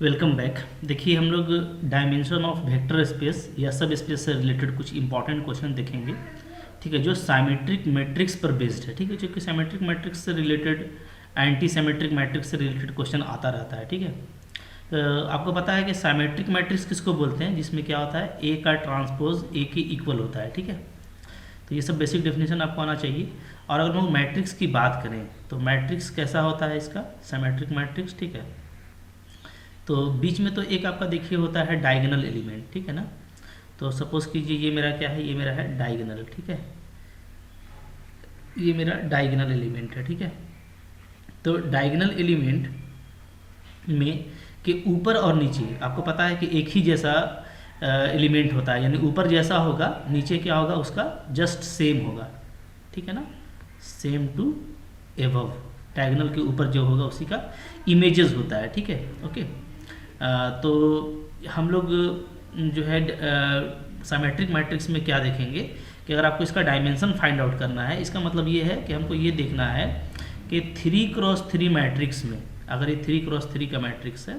Welcome back. देखिए हम लोग डायमेंशन ऑफ वेक्टर स्पेस या सब स्पेस से रिलेटेड कुछ इंपॉर्टेंट क्वेश्चन देखेंगे। ठीक है, जो साइमेट्रिक मैट्रिक्स पर बेस्ड है। ठीक है, जो कि साइमेट्रिक मैट्रिक्स से रिलेटेड, एंटी साइमेट्रिक मैट्रिक्स से रिलेटेड क्वेश्चन आता रहता है। ठीक है, आपको पता है कि साइमेट्रिक मैट्रिक्स किसको बोलते हैं, जिसमें क्या होता है, ए का ट्रांसपोज ए के इक्वल होता है। ठीक है, तो ये सब बेसिक डेफिनेशन आपको आना चाहिए। और अगर हम लोग मैट्रिक्स की बात करें तो मैट्रिक्स कैसा होता है इसका, साइमेट्रिक मैट्रिक्स। ठीक है, तो बीच में तो एक आपका देखिए होता है डायगोनल एलिमेंट। ठीक है ना, तो सपोज कीजिए ये मेरा क्या है, ये मेरा है डायगोनल। ठीक है, ये मेरा डायगोनल एलिमेंट है। ठीक है, तो डायगोनल एलिमेंट में के ऊपर और नीचे आपको पता है कि एक ही जैसा एलिमेंट होता है, यानी ऊपर जैसा होगा नीचे क्या होगा उसका जस्ट सेम होगा। ठीक है ना, सेम टू एबव, डायगोनल के ऊपर जो होगा उसी का इमेजेस होता है। ठीक है, ओके। तो हम लोग जो है साइमेट्रिक मैट्रिक्स में क्या देखेंगे कि अगर आपको इसका डायमेंशन फाइंड आउट करना है, इसका मतलब ये है कि हमको ये देखना है कि 3x3 मैट्रिक्स में, अगर ये 3x3 का मैट्रिक्स है,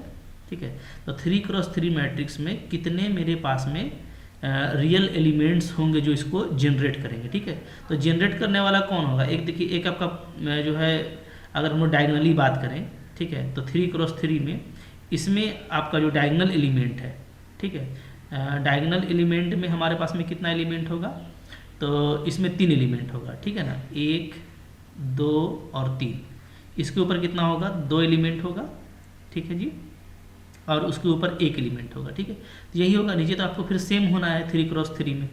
ठीक है, तो 3x3 मैट्रिक्स में कितने मेरे पास में रियल एलिमेंट्स होंगे जो इसको जनरेट करेंगे। ठीक है, तो जनरेट करने वाला कौन होगा, एक देखिए, एक आपका जो है अगर हम लोग डायगनली बात करें, ठीक है, तो 3x3 में इसमें आपका जो डायगोनल एलिमेंट है, ठीक है, डायगोनल एलिमेंट में हमारे पास में कितना एलिमेंट होगा, तो इसमें 3 एलिमेंट होगा। ठीक है ना, 1 2 और 3। इसके ऊपर कितना होगा, 2 एलिमेंट होगा। ठीक है जी, और उसके ऊपर 1 एलिमेंट होगा। ठीक है, तो यही होगा, नीचे तो आपको फिर सेम होना है 3x3 में।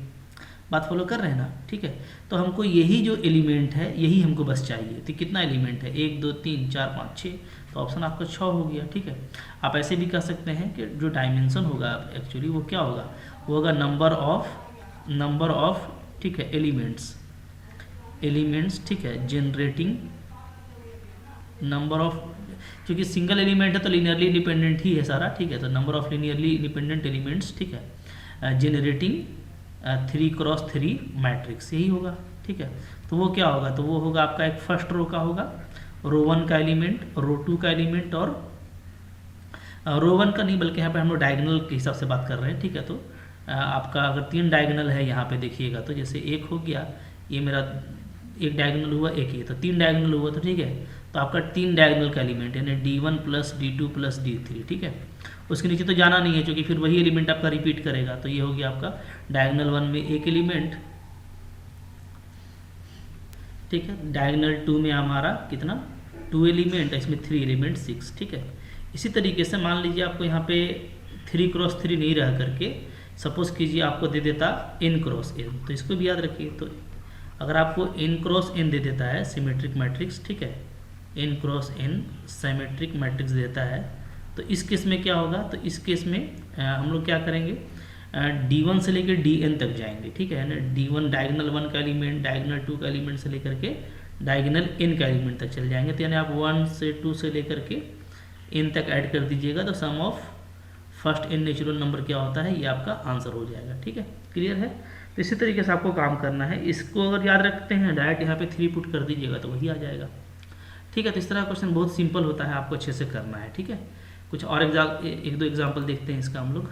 बात फॉलो कर रहे हैं ना। ठीक है, तो हमको यही जो एलिमेंट है यही हमको बस चाहिए। तो कितना एलिमेंट है, 1 2 3 4 5 6, तो ऑप्शन आपका 6 हो गया। ठीक है, आप ऐसे भी कह सकते हैं कि जो डायमेंशन होगा एक्चुअली वो क्या होगा, वो होगा नंबर ऑफ ठीक है एलिमेंट्स। ठीक है, जनरेटिंग नंबर ऑफ, क्योंकि सिंगल एलिमेंट है तो लीनियरली इंडिपेंडेंट ही है सारा। ठीक है, तो number of linearly independent elements, ठीक है, जनरेटिंग 3x3 मैट्रिक्स, यही होगा। ठीक है, तो वो क्या होगा, तो वो होगा आपका एक फर्स्ट रो का होगा, रो 1 का एलिमेंट, रो 2 का एलिमेंट, और रो 1 का नहीं बल्कि यहाँ पे हम लोग डायगोनल के हिसाब से बात कर रहे हैं। ठीक है, तो आपका अगर 3 डायगोनल है यहाँ पे देखिएगा, तो जैसे एक हो गया, ये मेरा एक डायगोनल हुआ, एक ये, तो 3 डायगोनल हुआ। तो ठीक है, तो आपका 3 डायगोनल का एलिमेंट यानी D1 plus D2 plus D3। ठीक है, उसके नीचे तो जाना नहीं है क्योंकि फिर वही एलिमेंट आपका रिपीट करेगा। तो ये हो गया आपका डायगोनल 1 में 1 एलिमेंट, ठीक है, डायगोनल 2 में हमारा कितना 2 एलिमेंट, इसमें 3 एलिमेंट 6। ठीक है, इसी तरीके से मान लीजिए आपको यहाँ पे 3x3 नहीं रह करके सपोज कीजिए आपको दे देता n×n, तो इसको भी याद रखिए। तो अगर आपको n×n दे देता है सिमेट्रिक मैट्रिक्स, ठीक है, n×n सिमेट्रिक मैट्रिक्स देता है, तो इस केस में क्या होगा, तो इस केस में हम लोग क्या करेंगे, D1 से लेकर Dn तक जाएंगे। ठीक है ना, D1 डायगोनल 1 का एलिमेंट, डायगोनल 2 का एलिमेंट से लेकर के डायगोनल n का एलिमेंट तक चल जाएंगे। तो यानी आप 1 से 2 से लेकर के n तक ऐड कर दीजिएगा, तो sum of first n natural number क्या होता है, ये आपका आंसर हो जाएगा। ठीक है, क्लियर है। तो इसी तरीके से आपको काम करना है। इसको अगर याद रखते हैं, डायरेक्ट यहाँ पे 3 पुट कर दीजिएगा तो वही आ जाएगा। ठीक है, तो इस तरह का क्वेश्चन बहुत सिंपल होता है, आपको अच्छे से करना है। ठीक है, कुछ और एक दो एग्जाम्पल देखते हैं इसका हम लोग।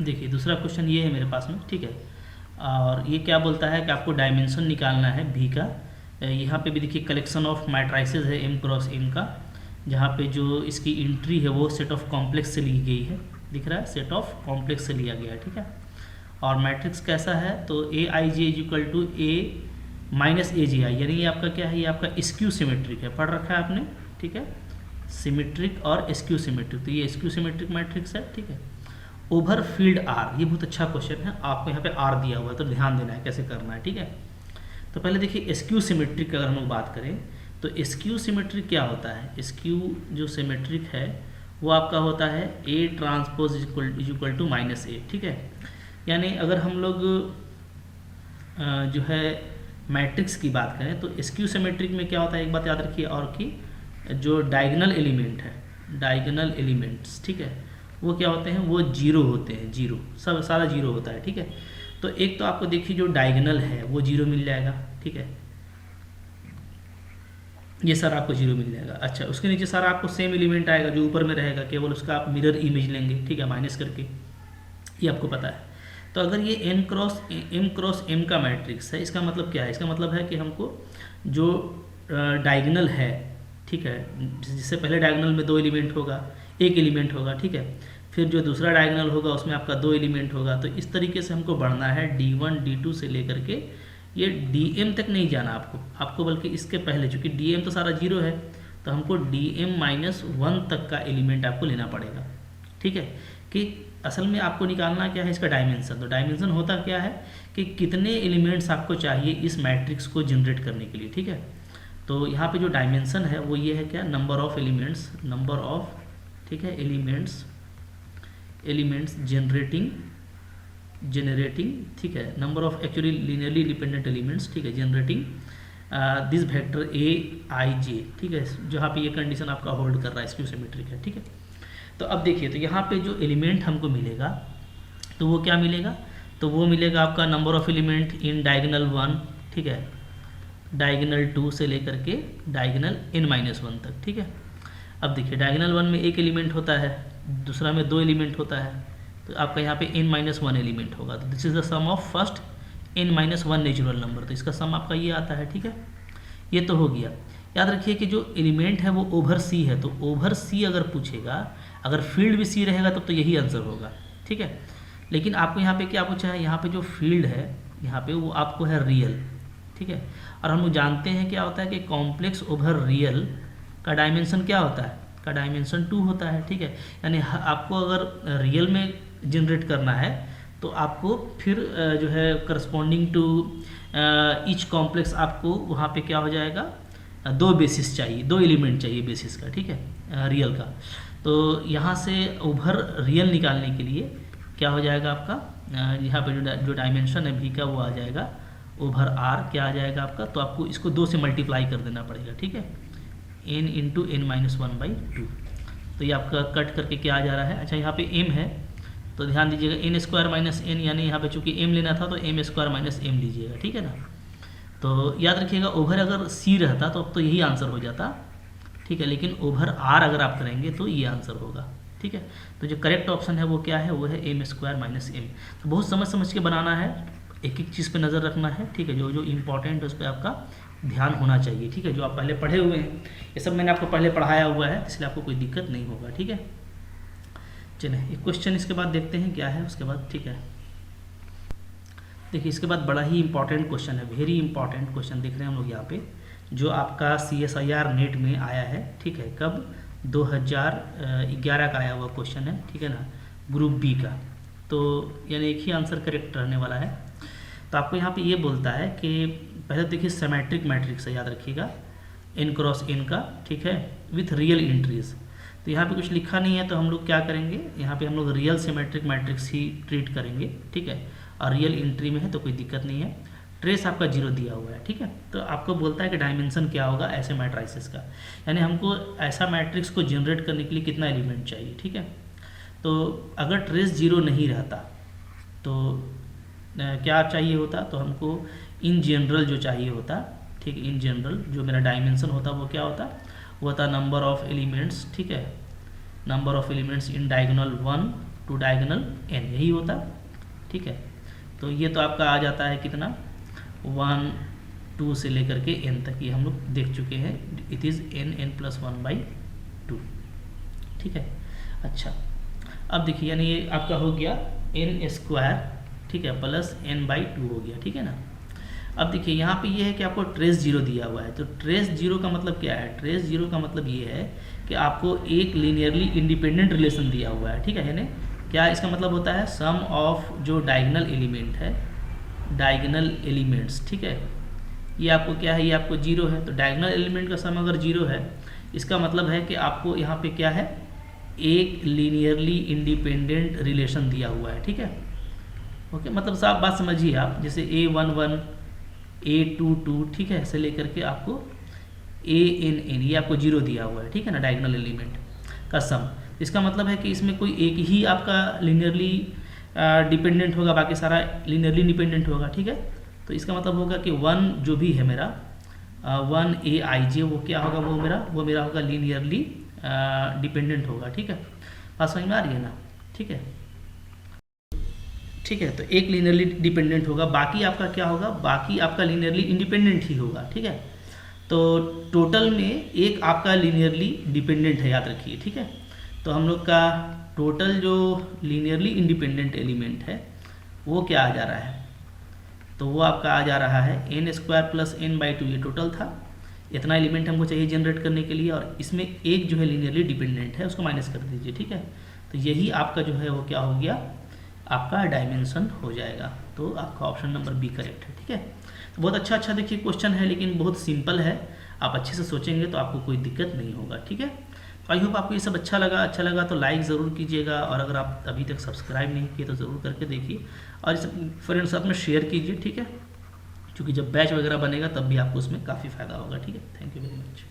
देखिए दूसरा क्वेश्चन ये है मेरे पास में, ठीक है, और ये क्या बोलता है कि आपको डायमेंशन निकालना है भी का। यहाँ पे भी देखिए कलेक्शन ऑफ मैट्राइसेस है m×n का, जहाँ पे जो इसकी एंट्री है वो सेट ऑफ कॉम्प्लेक्स से ली गई है, दिख रहा है, सेट ऑफ कॉम्प्लेक्स से लिया गया है। ठीक है, और मैट्रिक्स कैसा है, तो Aij इक्वल टू A-AGI, यानी ये आपका क्या है, ये आपका स्क्यू सिमेट्रिक है, पढ़ रखा है आपने। ठीक है, सिमेट्रिक और स्क्यू सिमेट्रिक, तो ये स्क्यू सिमेट्रिक मैट्रिक्स है। ठीक है, ओवर फील्ड आर, ये बहुत अच्छा क्वेश्चन है, आपको यहाँ पे आर दिया हुआ है तो ध्यान देना है कैसे करना है। ठीक है, तो पहले देखिए स्क्यू सिमेट्रिक की अगर हम लोग बात करें तो स्क्यू सिमेट्रिक क्या होता है, स्क्यू जो सिमेट्रिक है वो आपका होता है A transpose equal to -A। ठीक है, यानी अगर हम लोग जो है मैट्रिक्स की बात करें तो स्क्यू सिमेट्रिक में क्या होता है, एक बात याद रखिए, और कि जो डायगोनल एलिमेंट है, डायगोनल एलिमेंट्स, ठीक है, वो क्या होते हैं, वो जीरो होते हैं, जीरो, सब सारा जीरो होता है। ठीक है, तो एक तो आपको देखिए जो डायगोनल है वो जीरो मिल जाएगा। ठीक है, ये सारा आपको जीरो मिल जाएगा। अच्छा, उसके नीचे सारा आपको सेम एलिमेंट आएगा जो ऊपर में रहेगा, केवल उसका आप मिरर इमेज लेंगे, ठीक है, माइनस करके, ये आपको पता है। तो अगर ये m क्रॉस m का मैट्रिक्स है, इसका मतलब क्या है? इसका मतलब है कि हमको जो डायगोनल है, ठीक है, जिससे पहले डायगोनल में 2 एलिमेंट होगा, 1 एलिमेंट होगा, ठीक है, फिर जो दूसरा डायगोनल होगा उसमें आपका 2 एलिमेंट होगा। तो इस तरीके से हमको बढ़ना है d1 d2 से लेकर के ये dm तक नहीं जाना आपको बल्कि इसके पहले, चूंकि dm तो सारा जीरो है, तो हमको dm-1 तक का एलिमेंट आपको लेना पड़ेगा, ठीक है। कि असल में आपको निकालना क्या है, इसका डायमेंशन। तो डायमेंशन होता क्या है कि कितने एलिमेंट्स आपको चाहिए इस मैट्रिक्स को जनरेट करने के लिए, ठीक है। तो यहाँ पे जो डायमेंशन है वो ये है क्या, नंबर ऑफ एलिमेंट्स, ठीक है, एलिमेंट्स जनरेटिंग, ठीक है, number of actually linearly independent elements, ठीक है, जनरेटिंग दिस वेक्टर Aij, ठीक है, जहाँ पे ये कंडीशन आपका होल्ड कर रहा है, स्क्यू सिमेट्रिक है, ठीक है। तो अब देखिए, तो यहाँ पे जो एलिमेंट हमको मिलेगा तो वो क्या मिलेगा, तो वो मिलेगा आपका number of element in diagonal 1, ठीक है, डायगोनल 2 से लेकर के डायगोनल n-1 तक, ठीक है। अब देखिए, डायगोनल 1 में 1 एलिमेंट होता है, दूसरा में 2 एलिमेंट होता है, तो आपका यहाँ पे n-1 एलिमेंट होगा। तो this is the sum of first n-1 natural number, तो इसका सम आपका ये आता है, ठीक है। ये तो हो गया। याद रखिए कि जो एलिमेंट है वो ओवर सी है, तो ओवर सी अगर पूछेगा, अगर फील्ड भी सी रहेगा तब तो यही आंसर होगा, ठीक है। लेकिन आपको यहाँ पे क्या पूछा है, यहाँ पे जो फील्ड है यहाँ पे वो आपको है रियल, ठीक है। और हम लोग जानते हैं क्या होता है कि कॉम्प्लेक्स ओवर रियल का डायमेंशन क्या होता है, का डायमेंशन 2 होता है, ठीक है। यानी आपको अगर रियल में जनरेट करना है तो आपको फिर जो है करस्पॉन्डिंग टू ईच कॉम्प्लेक्स आपको वहाँ पे क्या हो जाएगा, 2 बेसिस चाहिए, 2 एलिमेंट चाहिए बेसिस का, ठीक है, रियल का। तो यहाँ से ओवर रियल निकालने के लिए क्या हो जाएगा आपका, यहाँ पे जो डायमेंशन है v का वो आ जाएगा ओवर r, क्या आ जाएगा आपका, तो आपको इसको 2 से मल्टीप्लाई कर देना पड़ेगा, ठीक है, n इंटू n-1/2। तो ये आपका कट करके क्या आ जा रहा है। अच्छा, यहाँ पे m है तो ध्यान दीजिएगा n² - n, यानी यहाँ पे चूंकि m लेना था तो m² - m लीजिएगा, ठीक है ना। तो याद रखिएगा, ओवर अगर c रहता तो अब तो यही आंसर हो जाता, ठीक है, लेकिन ओवर r अगर आप करेंगे तो ये आंसर होगा, ठीक है। तो जो करेक्ट ऑप्शन है वो क्या है, वो है m² - m। तो बहुत समझ के बनाना है, एक एक चीज़ पे नज़र रखना है, ठीक है, जो इम्पोर्टेंट है उस पर आपका ध्यान होना चाहिए, ठीक है। जो आप पहले पढ़े हुए हैं, ये सब मैंने आपको पहले पढ़ाया हुआ है, इसलिए आपको कोई दिक्कत नहीं होगा, ठीक है। चलिए एक क्वेश्चन इसके बाद देखते हैं क्या है उसके बाद, ठीक है। देखिए, इसके बाद बड़ा ही इंपॉर्टेंट क्वेश्चन है, वेरी इंपॉर्टेंट क्वेश्चन देख रहे हैं हम लोग यहाँ पे, जो आपका CSIR नेट में आया है, ठीक है, कब 2011 का आया हुआ क्वेश्चन है, ठीक है ना, ग्रुप बी का। तो यानी एक ही आंसर करेक्ट रहने वाला है। तो आपको यहाँ पे ये बोलता है कि पहले देखिए सिमेट्रिक मैट्रिक्स है, याद रखिएगा, n×n का, ठीक है, विथ रियल एंट्रीज। तो यहाँ पे कुछ लिखा नहीं है तो हम लोग क्या करेंगे, यहाँ पे हम लोग रियल सिमेट्रिक मैट्रिक्स ही ट्रीट करेंगे, ठीक है, और रियल एंट्री में है तो कोई दिक्कत नहीं है। ट्रेस आपका 0 दिया हुआ है, ठीक है। तो आपको बोलता है कि डायमेंशन क्या होगा ऐसे मैट्रिसेस का, यानी हमको ऐसा मैट्रिक्स को जनरेट करने के लिए कितना एलिमेंट चाहिए, ठीक है। तो अगर ट्रेस 0 नहीं रहता तो क्या चाहिए होता, तो हमको इन जनरल जो चाहिए होता, ठीक है, इन जनरल जो मेरा डायमेंशन होता वो क्या होता, वो होता नंबर ऑफ एलिमेंट्स, ठीक है, number of elements in diagonal 1 to diagonal n, यही होता, ठीक है। तो ये तो आपका आ जाता है कितना, 1 2 से लेकर के n तक, ये हम लोग देख चुके हैं, इट इज़ n+1/2, ठीक है। अच्छा, अब देखिए, यानी ये आपका हो गया n², ठीक है, प्लस n/2 हो गया, ठीक है ना। अब देखिए यहाँ पे ये है कि आपको ट्रेस 0 दिया हुआ है, तो ट्रेस 0 का मतलब क्या है, ट्रेस 0 का मतलब ये है कि आपको एक लीनियरली इंडिपेंडेंट रिलेशन दिया हुआ है, ठीक है, यानी क्या इसका मतलब होता है, सम ऑफ जो डायगोनल एलिमेंट है, डायगोनल एलिमेंट्स, ठीक है, ये आपको क्या है, ये आपको 0 है, तो डायगोनल एलिमेंट का सम अगर 0 है, इसका मतलब है कि आपको यहाँ पे क्या है, एक लीनियरली इंडिपेंडेंट रिलेशन दिया हुआ है, ठीक है। ओके, मतलब साफ बात समझिए आप, जैसे A11 A22, ठीक है, ऐसे लेकर के आपको ANN, ये आपको 0 दिया हुआ है, ठीक है ना, डायगोनल एलिमेंट का सम। इसका मतलब है कि इसमें कोई एक ही आपका लीनियरली डिपेंडेंट होगा, बाकी सारा लीनियरली इंडिपेंडेंट होगा, ठीक है। तो इसका मतलब होगा कि 1 जो भी है मेरा, 1aij वो क्या होगा, वो मेरा होगा लीनियरली डिपेंडेंट होगा। ठीक है, बात समझ में आ रही है ना? ठीक है, ठीक है, तो एक लीनियरली डिपेंडेंट होगा, बाकी आपका क्या होगा, बाकी आपका लीनियरली इंडिपेंडेंट ही होगा। ठीक है, तो टोटल में एक आपका लीनियरली डिपेंडेंट है, याद रखिए। ठीक है, तो हम लोग का टोटल जो लीनियरली इंडिपेंडेंट एलिमेंट है वो क्या आ जा रहा है, तो वो आपका आ जा रहा है n² प्लस n/2, ये टोटल था, इतना एलिमेंट हमको चाहिए जनरेट करने के लिए, और इसमें एक जो है लीनियरली डिपेंडेंट है, उसको माइनस कर दीजिए। ठीक है, तो यही आपका जो है वो क्या हो गया, आपका डायमेंशन हो जाएगा। तो आपका ऑप्शन नंबर बी करेक्ट है। ठीक है, तो बहुत अच्छा देखिए क्वेश्चन है, लेकिन बहुत सिंपल है, आप अच्छे से सोचेंगे तो आपको कोई दिक्कत नहीं होगा। ठीक है, तो आई होप आपको ये सब अच्छा लगा तो लाइक ज़रूर कीजिएगा, और अगर आप अभी तक सब्सक्राइब नहीं किए तो ज़रूर करके देखिए, और इस फ्रेंड्स साथ में शेयर कीजिए। ठीक है, क्योंकि जब बैच वगैरह बनेगा तब भी आपको उसमें काफ़ी फ़ायदा होगा। ठीक है, थैंक यू वेरी मच।